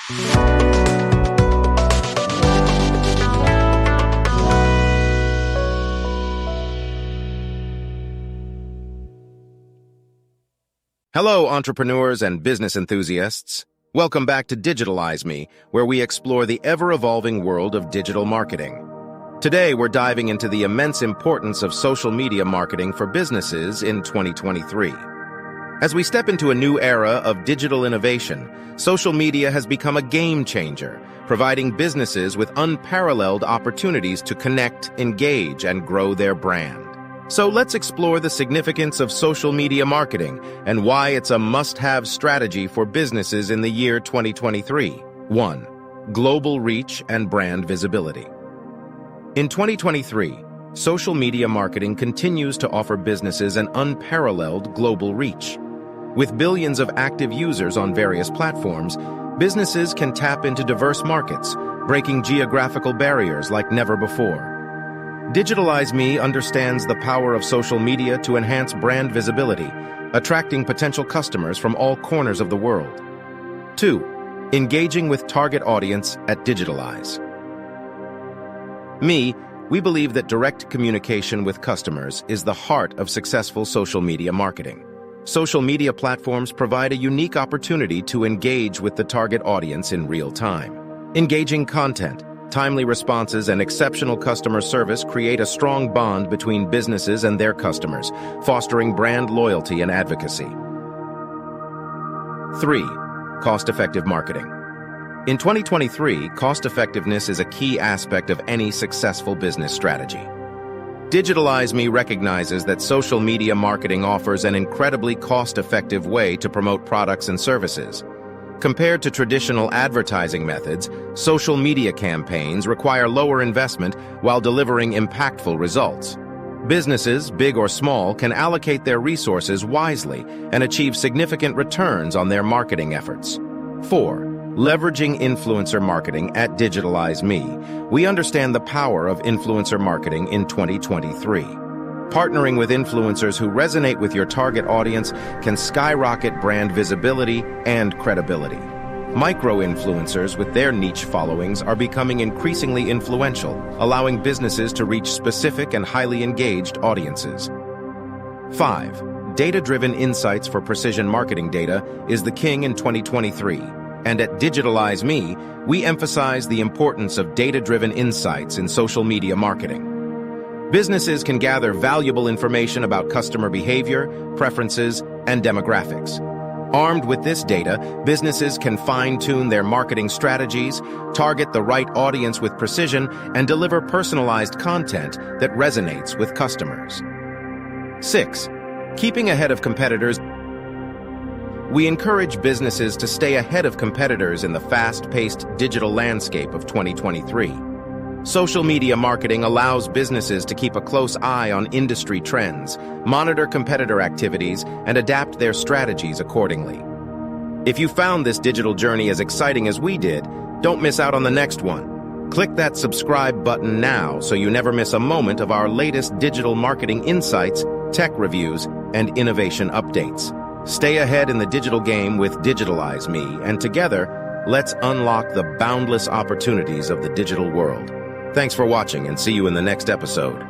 Hello, entrepreneurs and business enthusiasts. Welcome back to Digitalize Me, where we explore the ever-evolving world of digital marketing. Today, we're diving into the immense importance of social media marketing for businesses in 2023. As we step into a new era of digital innovation, social media has become a game changer, providing businesses with unparalleled opportunities to connect, engage, and grow their brand. So let's explore the significance of social media marketing and why it's a must-have strategy for businesses in the year 2023. 1. Global reach and brand visibility. In 2023, social media marketing continues to offer businesses an unparalleled global reach. With billions of active users on various platforms, businesses can tap into diverse markets, breaking geographical barriers like never before. Digitalize Me understands the power of social media to enhance brand visibility, attracting potential customers from all corners of the world. 2. Engaging with target audience at Digitalize Me, we believe that direct communication with customers is the heart of successful social media marketing. Social media platforms provide a unique opportunity to engage with the target audience in real time. Engaging content, timely responses, and exceptional customer service create a strong bond between businesses and their customers, fostering brand loyalty and advocacy. 3. Cost-effective marketing. In 2023, cost-effectiveness is a key aspect of any successful business strategy. Digitalize Me recognizes that social media marketing offers an incredibly cost-effective way to promote products and services. Compared to traditional advertising methods, social media campaigns require lower investment while delivering impactful results. Businesses, big or small, can allocate their resources wisely and achieve significant returns on their marketing efforts. 4. Leveraging influencer marketing at Digitalize Me, we understand the power of influencer marketing in 2023. Partnering with influencers who resonate with your target audience can skyrocket brand visibility and credibility. Micro-influencers with their niche followings are becoming increasingly influential, allowing businesses to reach specific and highly engaged audiences. 5. Data-driven insights for precision marketing data is the king in 2023, and at Digitalize Me, we emphasize the importance of data-driven insights in social media marketing. Businesses can gather valuable information about customer behavior, preferences, and demographics. Armed with this data, businesses can fine-tune their marketing strategies, target the right audience with precision, and deliver personalized content that resonates with customers. 6. Keeping ahead of competitors. We encourage businesses to stay ahead of competitors in the fast-paced digital landscape of 2023. Social media marketing allows businesses to keep a close eye on industry trends, monitor competitor activities, and adapt their strategies accordingly. If you found this digital journey as exciting as we did, don't miss out on the next one. Click that subscribe button now so you never miss a moment of our latest digital marketing insights, tech reviews, and innovation updates. Stay ahead in the digital game with Digitalize Me, and together, let's unlock the boundless opportunities of the digital world. Thanks for watching, and see you in the next episode.